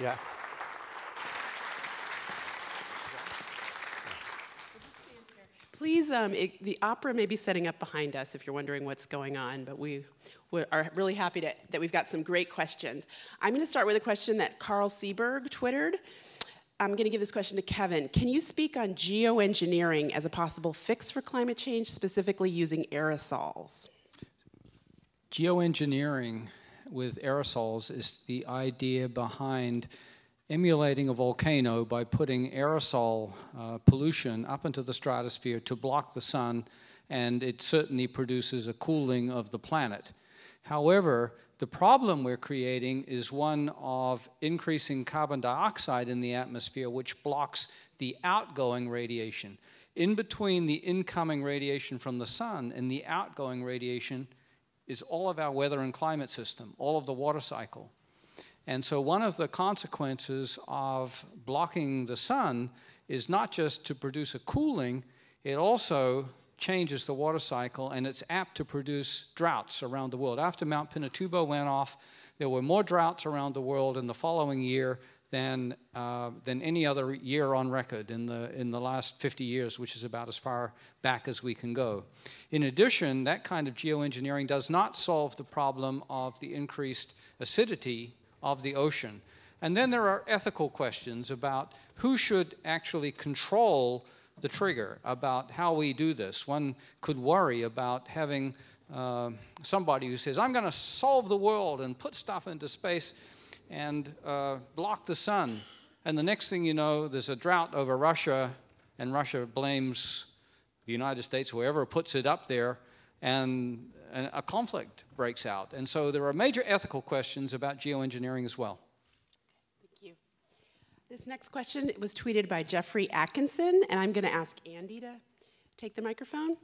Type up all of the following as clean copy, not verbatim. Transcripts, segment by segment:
Yeah. Please, the opera may be setting up behind us if you're wondering what's going on, but we are really happy that we've got some great questions. I'm going to start with a question that Carl Seberg twittered. I'm going to give this question to Kevin. Can you speak on geoengineering as a possible fix for climate change, specifically using aerosols? Geoengineering with aerosols is the idea behind emulating a volcano by putting aerosol pollution up into the stratosphere to block the sun, and it certainly produces a cooling of the planet. However, the problem we're creating is one of increasing carbon dioxide in the atmosphere, which blocks the outgoing radiation. In between the incoming radiation from the sun and the outgoing radiation is all of our weather and climate system, all of the water cycle. And so one of the consequences of blocking the sun is not just to produce a cooling, it also changes the water cycle, and it's apt to produce droughts around the world. After Mount Pinatubo went off, there were more droughts around the world in the following year than any other year on record in the last 50 years, which is about as far back as we can go. In addition, that kind of geoengineering does not solve the problem of the increased acidity of the ocean. And then there are ethical questions about who should actually control the trigger, about how we do this. One could worry about having somebody who says, I'm going to solve the world and put stuff into space and block the sun. And the next thing you know, there's a drought over Russia, and Russia blames the United States, whoever puts it up there, and a conflict breaks out. And so there are major ethical questions about geoengineering as well. Thank you. This next question was tweeted by Jeffrey Atkinson, and I'm going to ask Andy to take the microphone.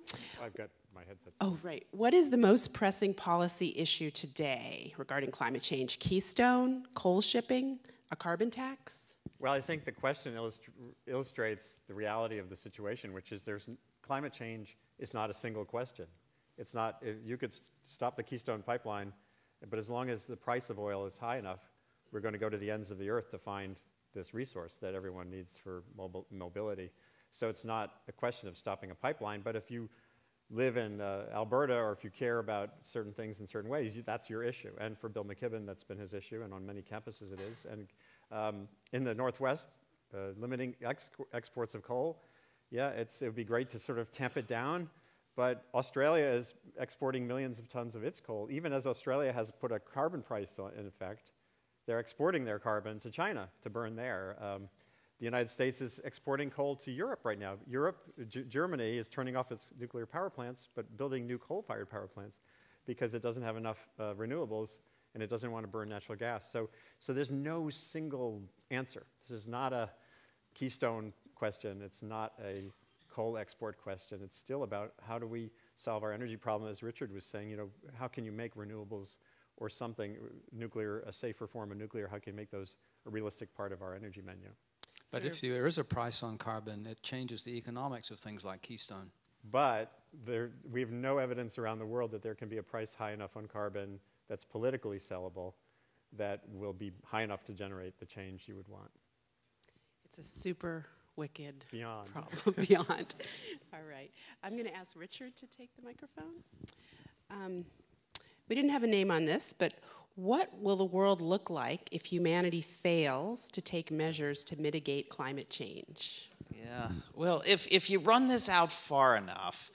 I've got my headset. Oh, right. What is the most pressing policy issue today regarding climate change? Keystone, coal shipping, a carbon tax? Well, I think the question illustrates the reality of the situation, which is climate change is not a single question. It's not, you could stop the Keystone pipeline, but as long as the price of oil is high enough, we're going to go to the ends of the earth to find this resource that everyone needs for mobility. So it's not a question of stopping a pipeline, but if you live in Alberta, or if you care about certain things in certain ways, that's your issue. And for Bill McKibben, that's been his issue, and on many campuses it is. And in the Northwest, limiting exports of coal, yeah, it would be great to sort of tamp it down. But Australia is exporting millions of tons of its coal. Even as Australia has put a carbon price in effect, they're exporting their carbon to China to burn there. The United States is exporting coal to Europe right now. Germany is turning off its nuclear power plants, but building new coal-fired power plants because it doesn't have enough renewables, and it doesn't want to burn natural gas. So there's no single answer. This is not a Keystone question. It's not a coal export question. It's still about how do we solve our energy problem, as Richard was saying, how can you make renewables or something, nuclear, a safer form of nuclear, how can you make those a realistic part of our energy menu? But if there is a price on carbon, it changes the economics of things like Keystone. But we have no evidence around the world that there can be a price high enough on carbon that's politically sellable that will be high enough to generate the change you would want. It's a super wicked Beyond. problem. Beyond. All right. I'm going to ask Richard to take the microphone. We didn't have a name on this, but what will the world look like if humanity fails to take measures to mitigate climate change? Yeah. Well, if you run this out far enough,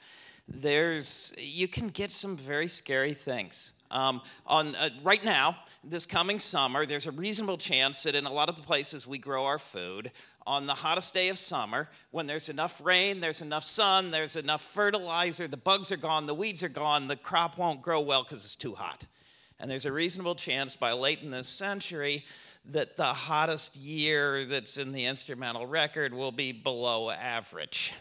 you can get some very scary things. Right now, this coming summer, there's a reasonable chance that in a lot of the places we grow our food, on the hottest day of summer, when there's enough rain, there's enough sun, there's enough fertilizer, the bugs are gone, the weeds are gone, the crop won't grow well because it's too hot. And there's a reasonable chance by late in this century that the hottest year that's in the instrumental record will be below average.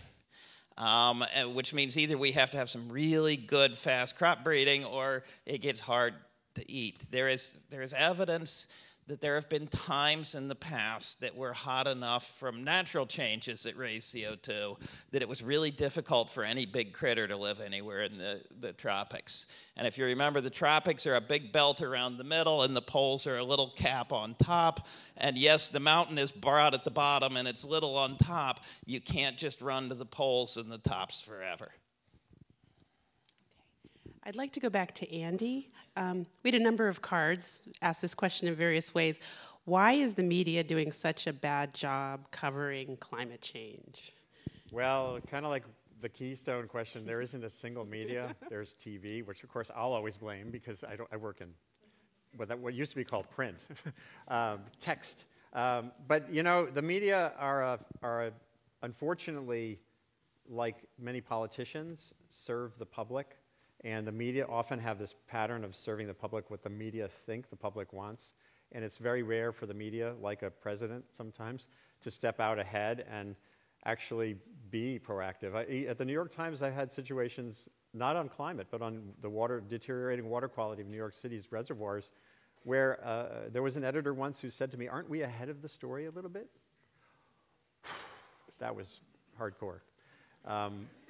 Which means either we have to have some really good fast crop breeding or it gets hard to eat. There is evidence that there have been times in the past that were hot enough from natural changes that raise CO2 that it was really difficult for any big critter to live anywhere in the tropics. And if you remember, the tropics are a big belt around the middle, and the poles are a little cap on top. And yes, the mountain is broad at the bottom, and it's little on top. You can't just run to the poles and the tops forever. I'd like to go back to Andy. We had a number of cards ask this question in various ways. Why is the media doing such a bad job covering climate change? Well, kind of like the Keystone question, there isn't a single media. There's TV, which of course I'll always blame because I work in what used to be called print, text. But you know, the media are unfortunately, like many politicians, serve the public. And the media often have this pattern of serving the public what the media think the public wants. And it's very rare for the media, like a president sometimes, to step out ahead and actually be proactive. At the New York Times, I had situations, not on climate, but on the deteriorating water quality of New York City's reservoirs, where there was an editor once who said to me, "Aren't we ahead of the story a little bit?" That was hardcore.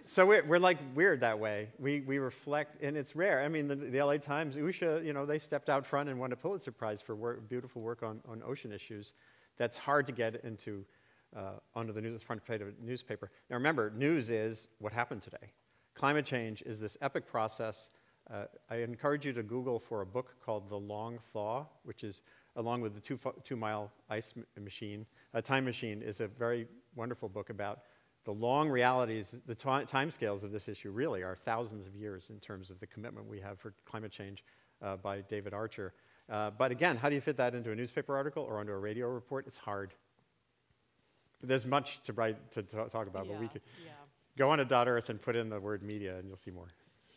So we're like weird that way. We reflect, and it's rare. I mean, the LA Times, Usha, you know, they stepped out front and won a Pulitzer Prize for beautiful work on ocean issues. That's hard to get into onto the front page of a newspaper. Now remember, news is what happened today. Climate change is this epic process. I encourage you to Google for a book called The Long Thaw, which is, along with the 2-mile ice machine, time machine, is a very wonderful book about the long realities. The timescales of this issue really are thousands of years in terms of the commitment we have for climate change by David Archer. But again, how do you fit that into a newspaper article or onto a radio report? It's hard. There's much to talk about, but we could go on to .earth and put in the word media, and you'll see more.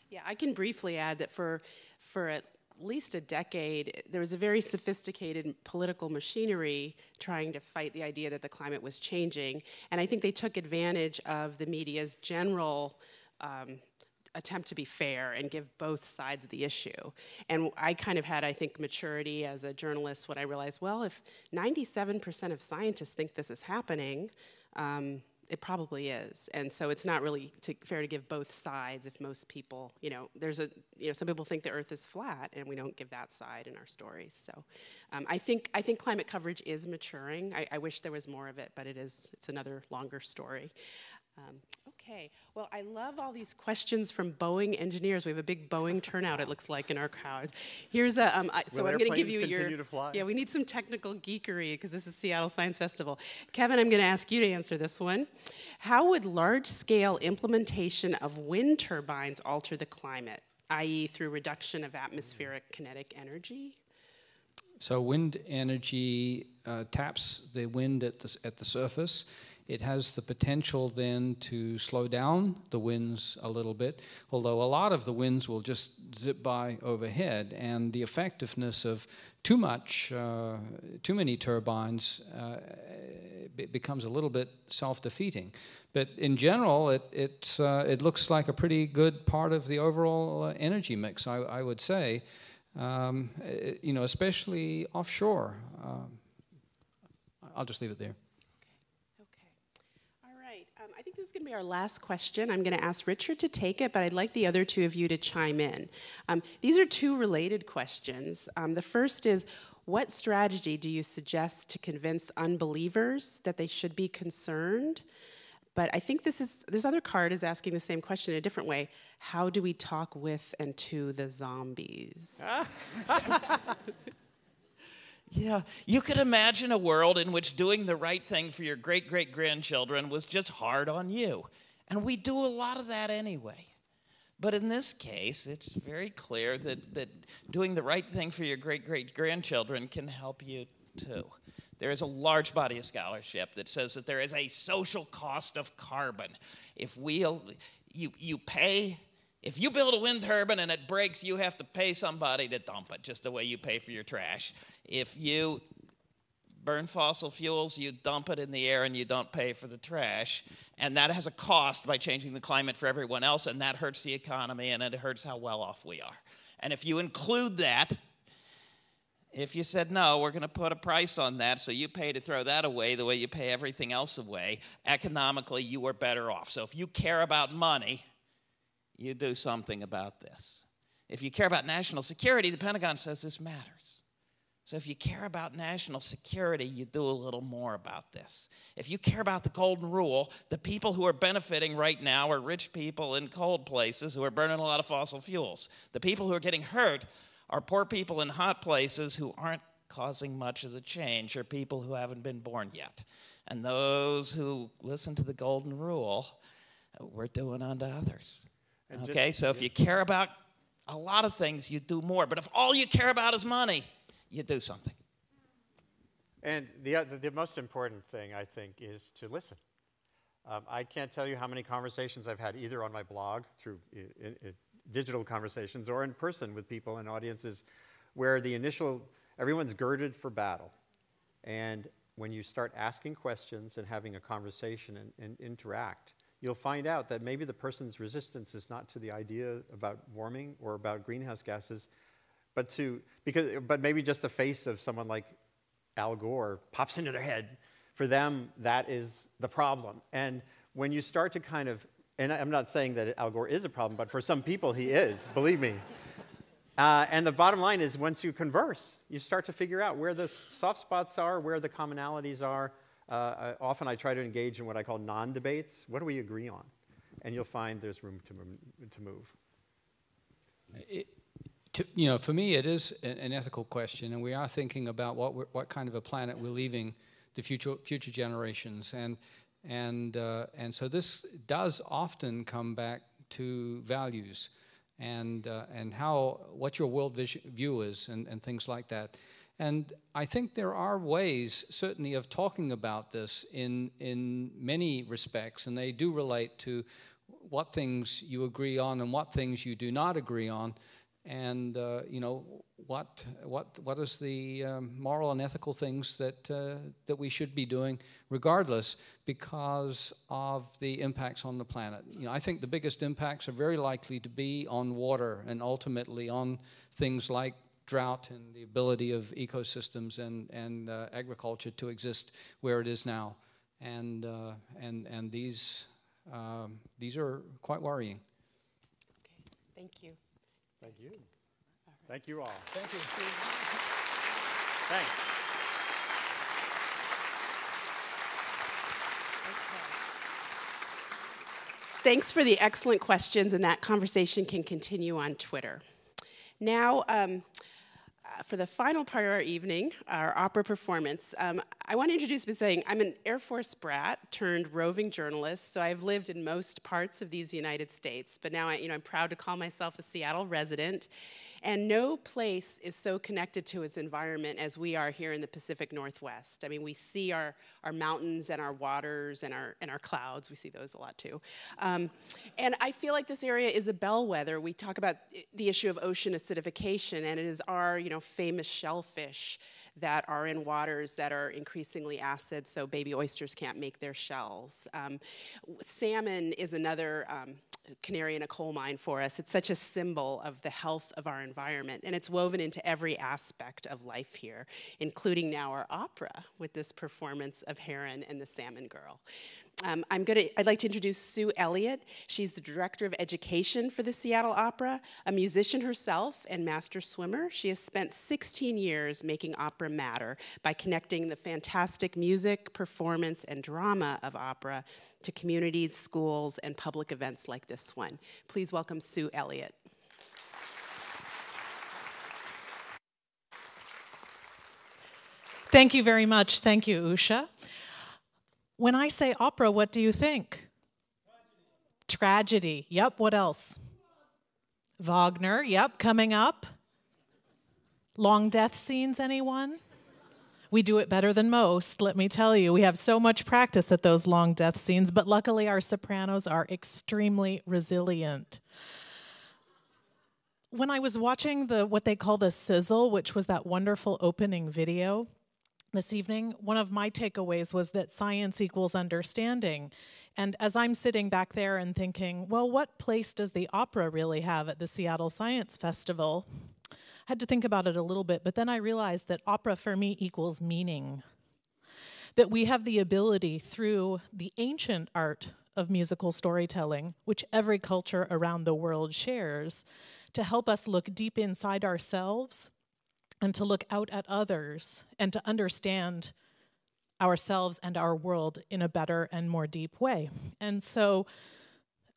Yeah, I can briefly add that for at least a decade, there was a very sophisticated political machinery trying to fight the idea that the climate was changing. And I think they took advantage of the media's general attempt to be fair and give both sides of the issue. And I kind of had, I think, maturity as a journalist when I realized, well, if 97% of scientists think this is happening, it probably is. And so it's not really fair to give both sides if most people, some people think the Earth is flat, and we don't give that side in our stories. So I think climate coverage is maturing. I wish there was more of it, but it's another longer story. Okay, well, I love all these questions from Boeing engineers. We have a big Boeing turnout, it looks like, in our crowds. Here's a, so I'm going to give you yeah, we need some technical geekery because this is Seattle Science Festival. Kevin, I'm going to ask you to answer this one. How would large-scale implementation of wind turbines alter the climate, i.e. through reduction of atmospheric kinetic energy? So wind energy taps the wind at the surface. It has the potential then to slow down the winds a little bit, although a lot of the winds will just zip by overhead, and the effectiveness of too many turbines becomes a little bit self-defeating. But in general, it looks like a pretty good part of the overall energy mix, I would say, especially offshore. I'll just leave it there. I think this is going to be our last question. I'm going to ask Richard to take it, but I'd like the other two of you to chime in. These are two related questions. The first is, what strategy do you suggest to convince unbelievers that they should be concerned? But I think this other card is asking the same question in a different way. How do we talk with and to the zombies? Yeah, you could imagine a world in which doing the right thing for your great-great-grandchildren was just hard on you. And we do a lot of that anyway. But in this case, it's very clear that doing the right thing for your great-great-grandchildren can help you too. There is a large body of scholarship that says that there is a social cost of carbon. If you build a wind turbine and it breaks, you have to pay somebody to dump it, just the way you pay for your trash. If you burn fossil fuels, you dump it in the air and you don't pay for the trash. And that has a cost by changing the climate for everyone else, and that hurts the economy and it hurts how well off we are. And if you include that If you said, no, we're going to put a price on that, so you pay to throw that away the way you pay everything else away, economically you are better off. So if you care about money, you do something about this. If you care about national security, the Pentagon says this matters. So if you care about national security, you do a little more about this. If you care about the golden rule, the people who are benefiting right now are rich people in cold places who are burning a lot of fossil fuels. The people who are getting hurt are poor people in hot places who aren't causing much of the change, or people who haven't been born yet. And those who listen to the golden rule, we're doing unto others. Okay, so if you care about a lot of things, you do more. But if all you care about is money, you do something. And the most important thing, I think, is to listen. I can't tell you how many conversations I've had either on my blog, through digital conversations, or in person with people and audiences where everyone's girded for battle. And when you start asking questions and having a conversation and interact, you'll find out that maybe the person's resistance is not to the idea about warming or about greenhouse gases, but maybe just the face of someone like Al Gore pops into their head. For them, that is the problem. And when you start to kind of, and I'm not saying that Al Gore is a problem, but for some people he is, believe me. And the bottom line is, once you converse, you start to figure out where the soft spots are, where the commonalities are. Often I try to engage in what I call non-debates. What do we agree on? And you'll find there's room to move. For me, it is an ethical question, and we are thinking about what kind of a planet we're leaving the future generations, and so this does often come back to values, and what your world view is, and things like that. And I think there are ways, certainly, of talking about this in many respects, and they do relate to what things you agree on and what things you do not agree on. And what is the moral and ethical things that we should be doing, regardless, because of the impacts on the planet. I think the biggest impacts are very likely to be on water, and ultimately on things like drought and the ability of ecosystems and agriculture to exist where it is now. And these are quite worrying. Okay, thank you. Thank you. Thank you all. Thank you. Thanks. Okay. Thanks for the excellent questions, and that conversation can continue on Twitter. Now, for the final part of our evening, our opera performance, I want to introduce by saying I'm an Air Force brat turned roving journalist, so I've lived in most parts of these United States, but now I'm proud to call myself a Seattle resident, and no place is so connected to its environment as we are here in the Pacific Northwest. I mean, we see our mountains and our waters and our clouds. We see those a lot too. And I feel like this area is a bellwether. We talk about the issue of ocean acidification, and it is our famous shellfish that are in waters that are increasingly acid, so baby oysters can't make their shells. Salmon is another canary in a coal mine for us. It's such a symbol of the health of our environment, and it's woven into every aspect of life here, including now our opera with this performance of Heron and the Salmon Girl. I'd like to introduce Sue Elliott. She's the Director of Education for the Seattle Opera, a musician herself and master swimmer. She has spent 16 years making opera matter by connecting the fantastic music, performance, and drama of opera to communities, schools, and public events like this one. Please welcome Sue Elliott. Thank you very much. Thank you, Usha. When I say opera, what do you think? Tragedy. Yep, what else? Wagner. Yep, coming up. Long death scenes, anyone? We do it better than most, let me tell you. We have so much practice at those long death scenes, but luckily our sopranos are extremely resilient. When I was watching what they call the sizzle, which was that wonderful opening video, this evening, one of my takeaways was that science equals understanding. And as I'm sitting back there and thinking, well, what place does the opera really have at the Seattle Science Festival? had to think about it a little bit, but then I realized that opera for me equals meaning. That we have the ability through the ancient art of musical storytelling, which every culture around the world shares, to help us look deep inside ourselves and to look out at others and to understand ourselves and our world in a better and more deep way. And so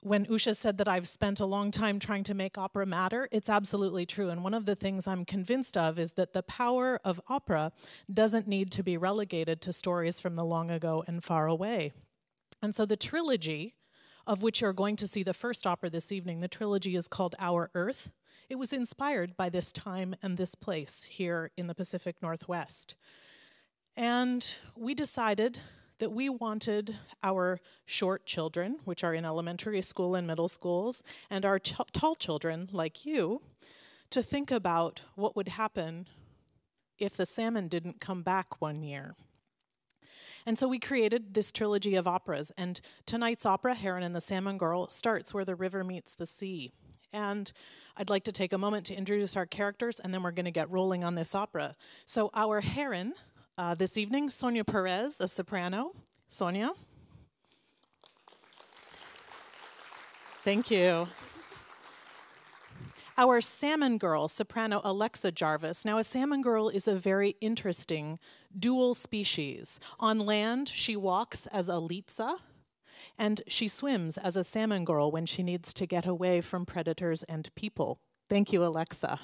when Usha said that I've spent a long time trying to make opera matter, it's absolutely true. And one of the things I'm convinced of is that the power of opera doesn't need to be relegated to stories from the long ago and far away. And so the trilogy, of which you're going to see the first opera this evening, the trilogy is called Our Earth. It was inspired by this time and this place here in the Pacific Northwest. And we decided that we wanted our short children, which are in elementary school and middle schools, and our tall children, like you, to think about what would happen if the salmon didn't come back one year. And so we created this trilogy of operas, and tonight's opera, Heron and the Salmon Girl, starts where the river meets the sea. And I'd like to take a moment to introduce our characters, and then we're going to get rolling on this opera. So our Heron, this evening, Sonia Perez, a soprano. Sonia. Thank you. Our Salmon Girl, soprano Alexa Jarvis. Now, a salmon girl is a very interesting dual species. On land, she walks as a Litza, and she swims as a salmon girl when she needs to get away from predators and people. Thank you, Alexa.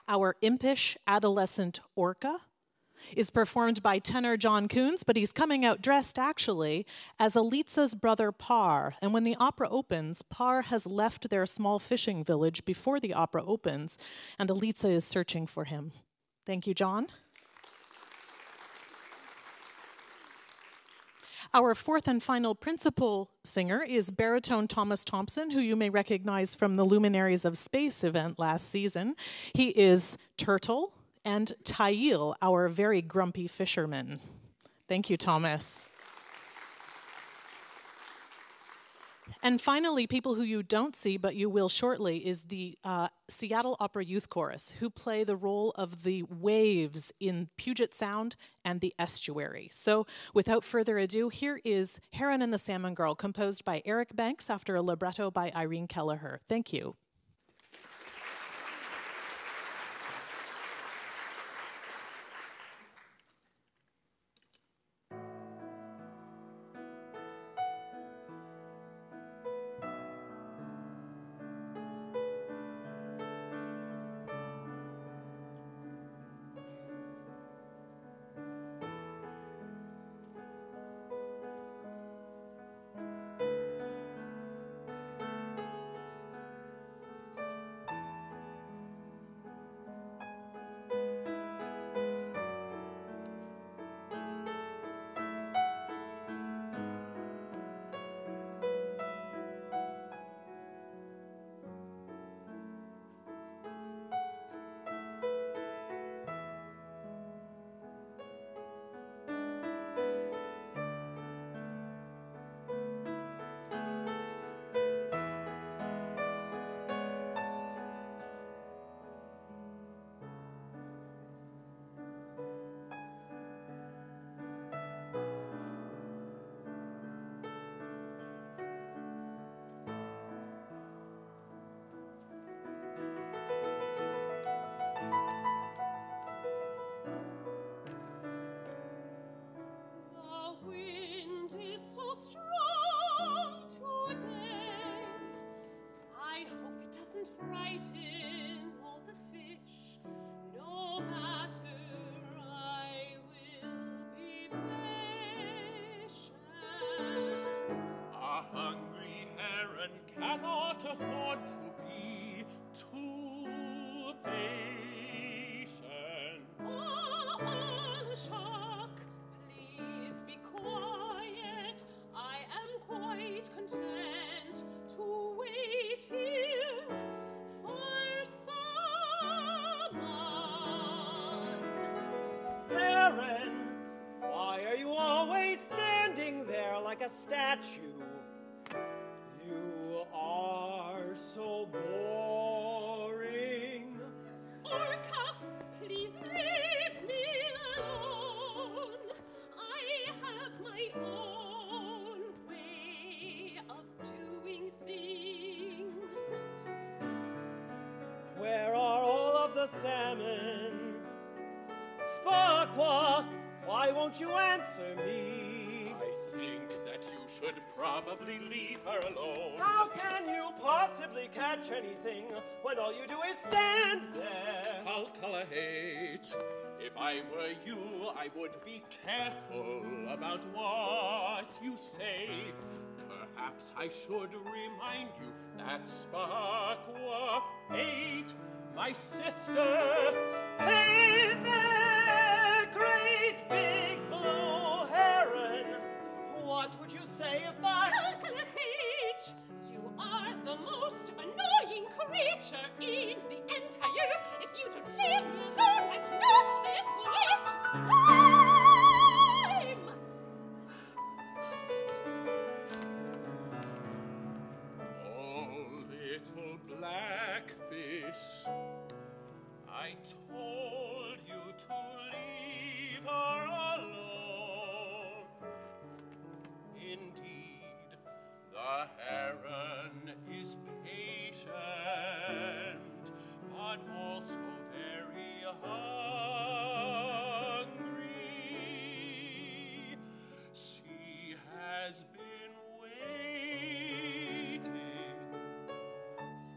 Our impish adolescent Orca is performed by tenor John Coons, but he's coming out dressed actually as Alitza's brother Par. And when the opera opens, Par has left their small fishing village before the opera opens, and Alitza is searching for him. Thank you, John. Our fourth and final principal singer is baritone Thomas Thompson, who you may recognize from the Luminaries of Space event last season. He is Turtle and Tail, our very grumpy fisherman. Thank you, Thomas. And finally, people who you don't see, but you will shortly, is the Seattle Opera Youth Chorus, who play the role of the waves in Puget Sound and the estuary. So without further ado, here is Heron and the Salmon Girl, composed by Eric Banks after a libretto by Irene Keliher. Thank you. Cannot afford to be too patient. Oh, Jacques, please be quiet. I am quite content to wait here for someone. Heron, why are you always standing there like a statue? You are so boring. Orca, please leave me alone. I have my own way of doing things. Where are all of the salmon? Sparqua, why won't you answer me? I think that you should probably leave her alone. How can you possibly catch anything when all you do is stand there? Calculate. If I were you, I would be careful about what you say. Perhaps I should remind you that Sparqua ate my sister. Hey there, great big blue heron. What would you say if I... Calculate! You are the most annoying creature in the entire. If you don't leave me alone right now, I am going to scream! Oh, little blackfish, I told you to leave her alone. Indeed, the heron is patient, but also very hungry. She has been waiting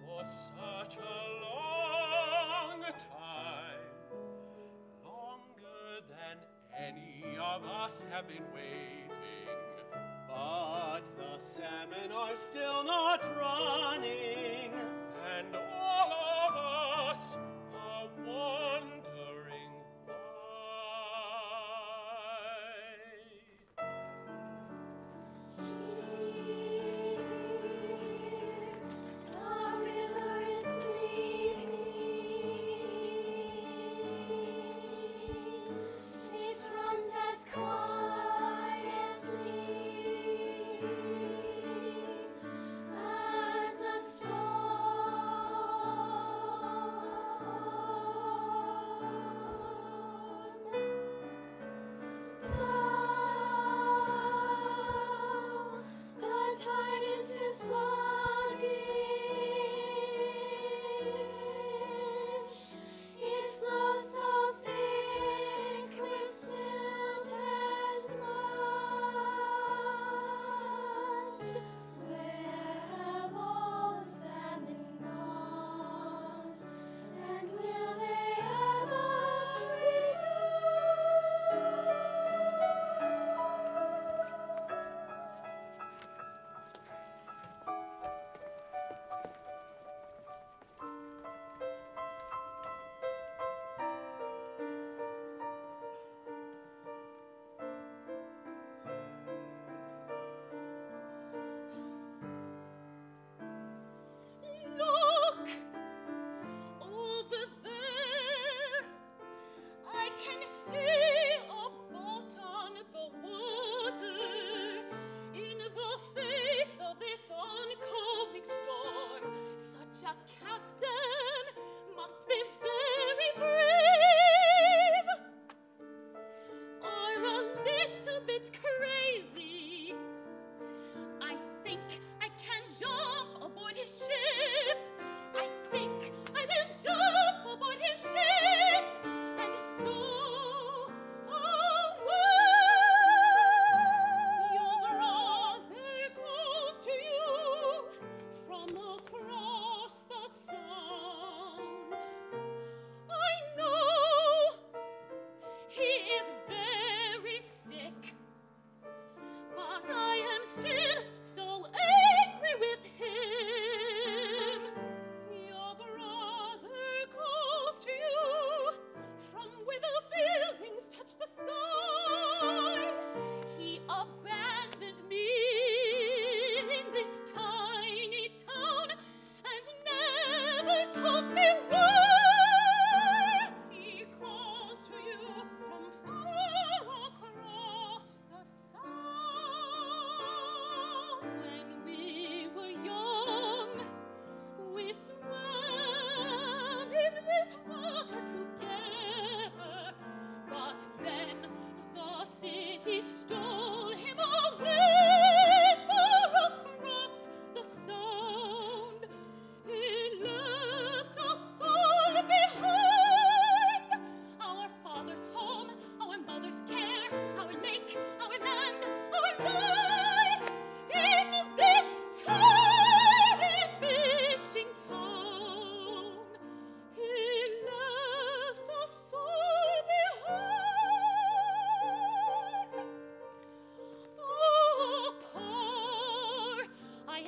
for such a long time, longer than any of us have been waiting. But the salmon are still not running. And all of us are wondering why. The river is sleeping. It runs as quietly as a storm.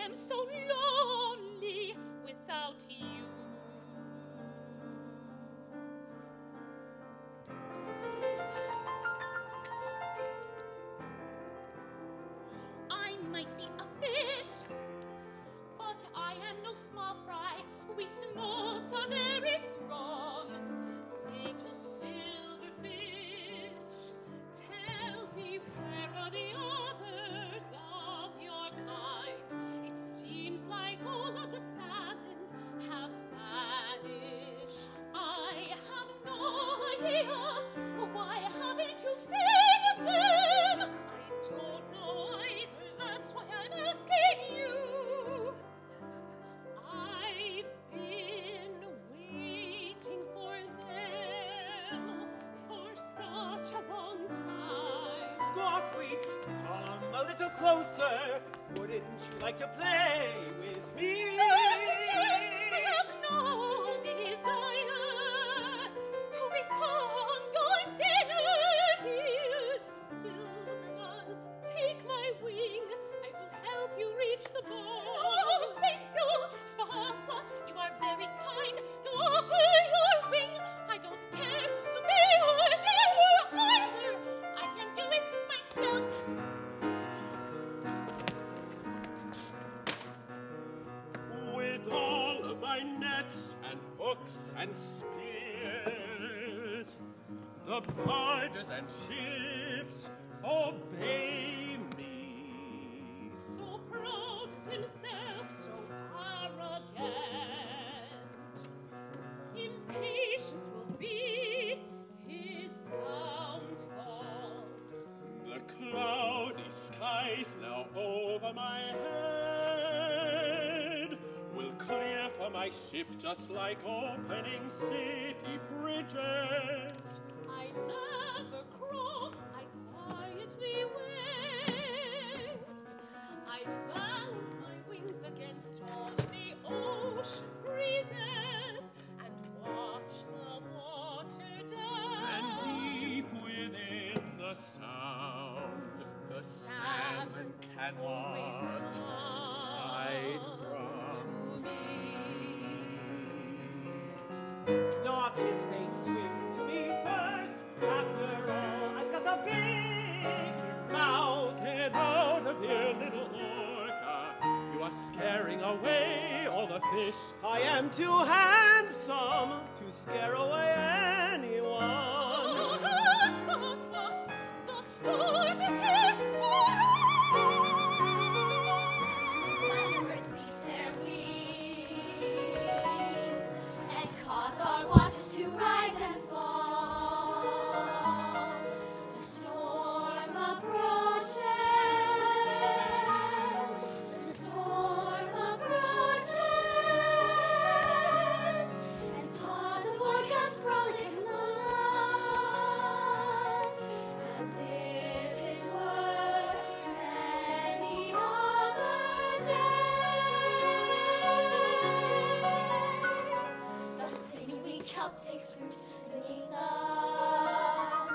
am so lonely without you. I might be a fish, but I am no small fry. We smolts are very strong. Little silverfish, tell me, where are the others of your kind? It seems like all of the salmon have vanished. I have no idea why haven't you seen them? I don't know either, that's why I'm asking you. I've been waiting for them for such a long time. Squawkweeds, come a little closer. Wouldn't you like to play with me? I have no desire to become your dinner. Here, little silver one, take my wing. I will help you reach the ball. Oh, thank you, Sparkle. You are very kind to offer your wing. I don't care to be your dinner either. I can do it myself. With all of my nets and hooks and spears, the barges and ships obey me. So proud of himself, so arrogant. Impatience will be his downfall. The cloudy skies now over my head will clear for my ship just like opening city bridges. I never croak, I quietly wait. I balance my wings against all of the ocean breezes and watch the water down. And deep within the sound, the salmon cannot hide from me. Not if they swim to me first. After all, I've got the biggest mouth. Get out of here, little Orca. You are scaring away all the fish. I am too handsome to scare away anyone. Oh, Sparkle, the storm is here. Thunderbirds beat their wings and cause our waters to rise and fall. The storm approaches. The storm approaches. And pods of orcas frolic among us as if it were any other day. The sinewy kelp takes root beneath us,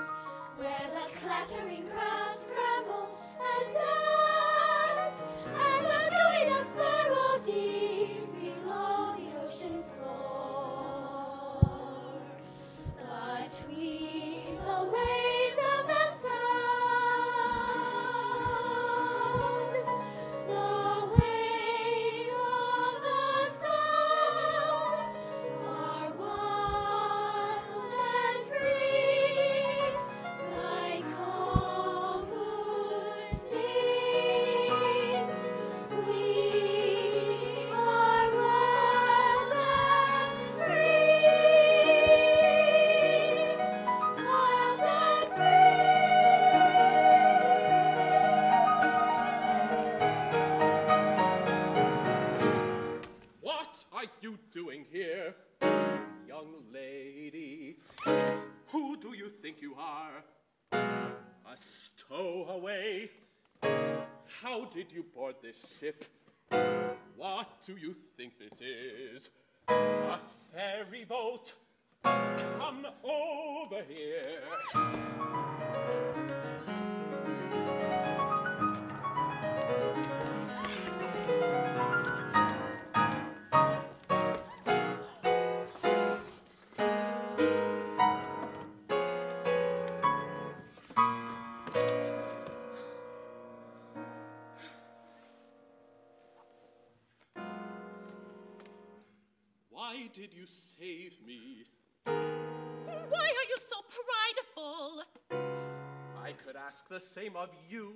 where the clattering crabs scramble and dance, and the gooey ducks burrow deep below the ocean floor. Between the waves of the sound, the waves of the sound are wild and free, like all good things. We are wild and free, wild and What are you doing here, young lady? Who do you think you are? A stowaway? How did you board this ship? What do you think this is? A ferry boat? Come over here. why did you save me? Why are you so prideful? I could ask the same of you.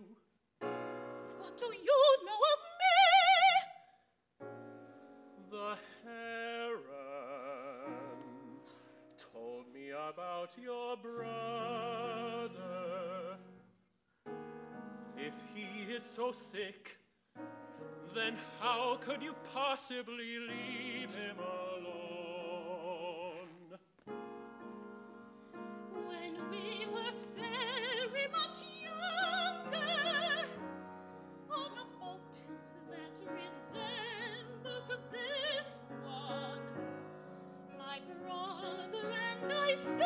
What do you know of me? The Heron told me about your brother. If he is so sick, then how could you possibly leave him alone? When we were very much younger, on a boat that resembles this one, my brother and I sailed.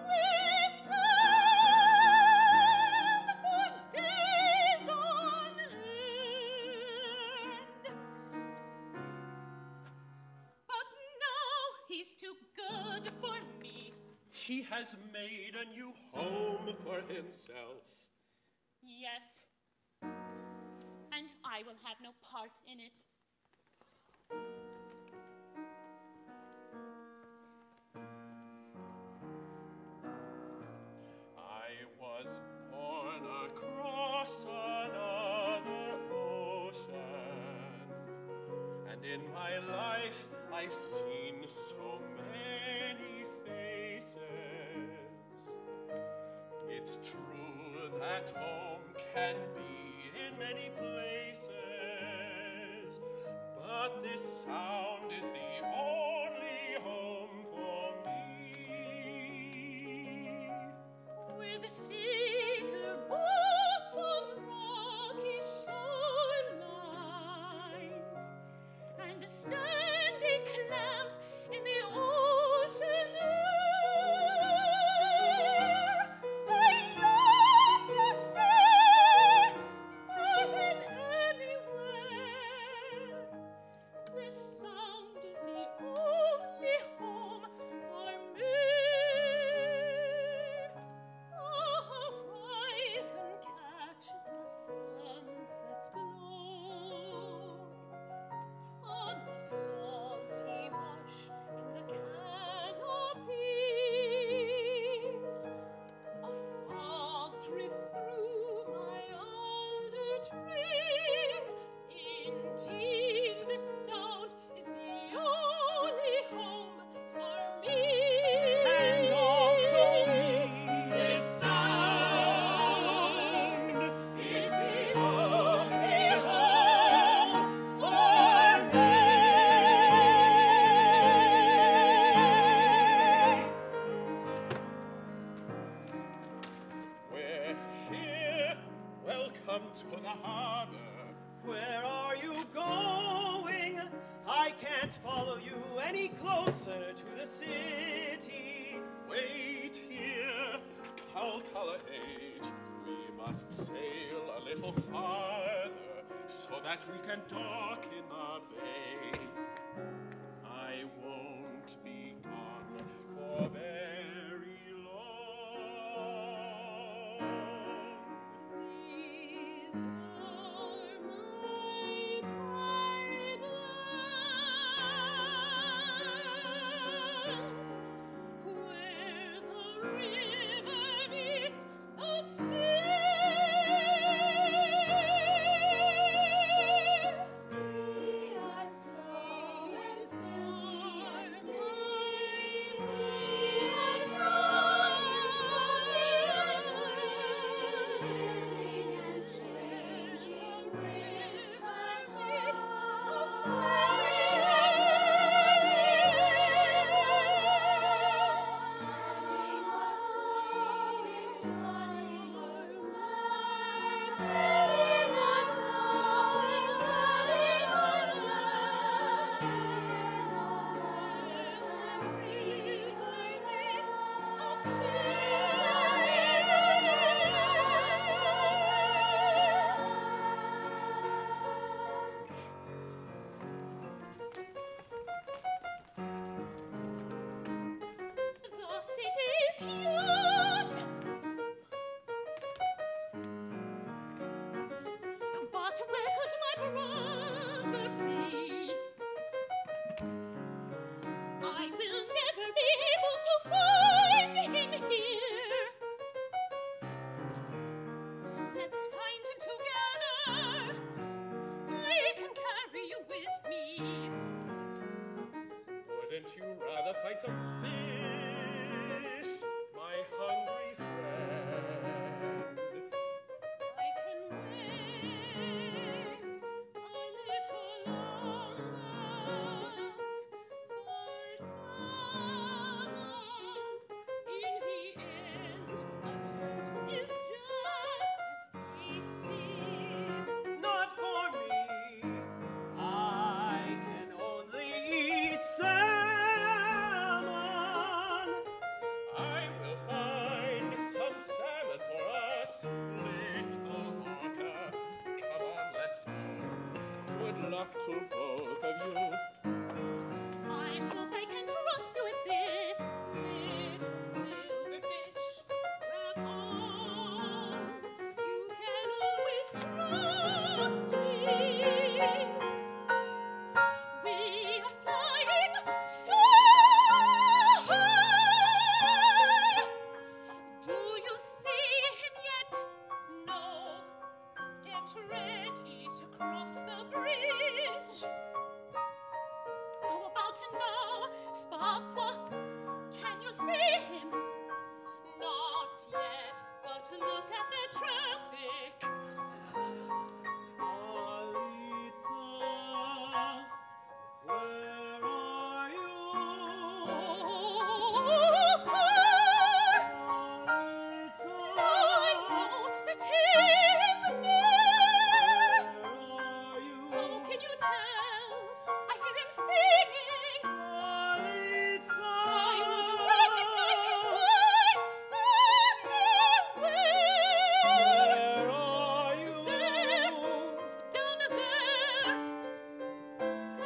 We sailed for days on end. But now he's too good for me. He has made a new home for himself. Yes, and I will have no part in it. I was born across another ocean, and in my life I've seen so many faces. It's true that home can be in many places, but this sound is the only home for me. With cedar boats on rocky shorelines and sandy clams in the ocean air, I love you, say, more than anywhere. This sound is the only home for me. Oh, how horizon catches the sunset's glow on the salty marsh in the canopy. A fog drifts through my alder tree. Indeed, this sound is the only home for me. And also me. This sound is the only home for me. We're here. Welcome to the harbor. Where are you going? I can't follow you any closer to the city. Wait here, calculate. We must sail a little farther so that we can dock in the bay. I won't be gone for very long. These are my tidelands, where the river meets the sea. We are slow and silky and fleet. We are strong and salty and drifting and changing rivers meets the sailing The city's huge. luck to both of you. I hope I can trust you with this little silverfish. Grab on. You can always trust me. We are flying so high. Do you see him yet? No. Get ready to cross the bridge. How about now, Sparkwa? Can you see him? Not yet, but look at the traffic. Palitza, where are you? Oh, I know that he is near. How can you tell? I hear him singing. I would recognize his voice anywhere. Down there,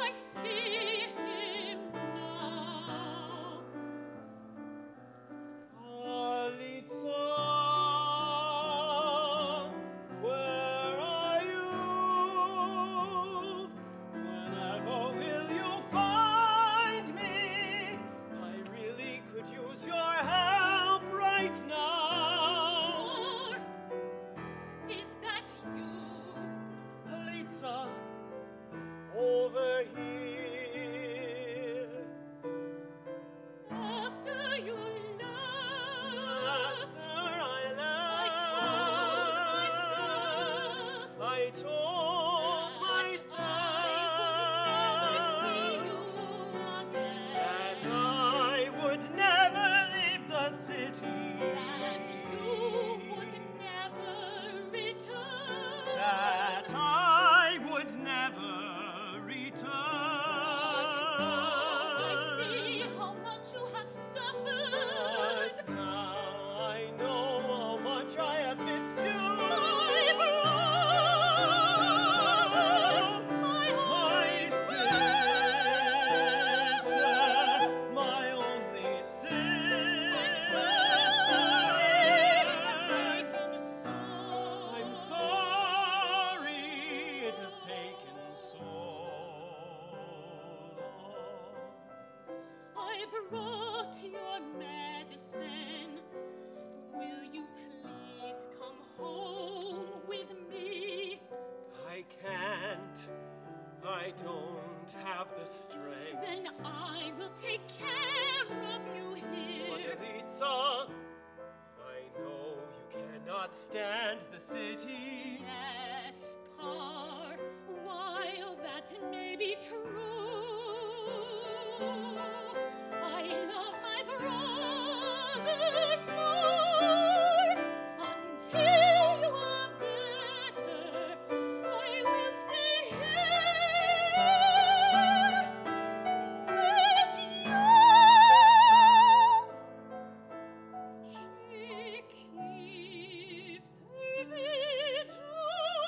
I see him now. Palitza, where are you? Whenever will you find me? I really could use your help right now. Or is that you? Palitza, over here. After you left, After I I told myself that I would never leave the city. that you would never return. That I would never return. I see how much you have suffered. But now I know how much I have missed you. My sister, my only sister. I'm sorry it has taken so long. I brought your medicine. Will you please come home with me? I can't. I don't have the strength. Then I will take care of you But here. Palitza, I know you cannot stand the city. Yes, Par, while that may be true, I love my brother more. Until you are better, I will stay here with you. She keeps a vigil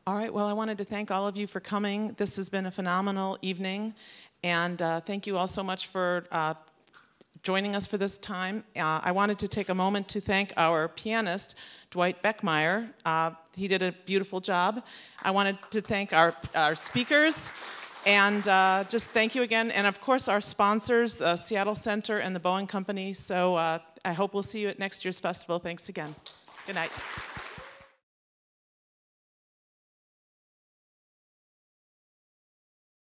All right, well, I wanted to thank all of you for coming. This has been a phenomenal evening, and thank you all so much for joining us for this time. I wanted to take a moment to thank our pianist, Dwight Beckmeyer. He did a beautiful job. I wanted to thank our speakers, and just thank you again. And of course, our sponsors, the Seattle Center and the Boeing Company. So I hope we'll see you at next year's festival. Thanks again. Good night.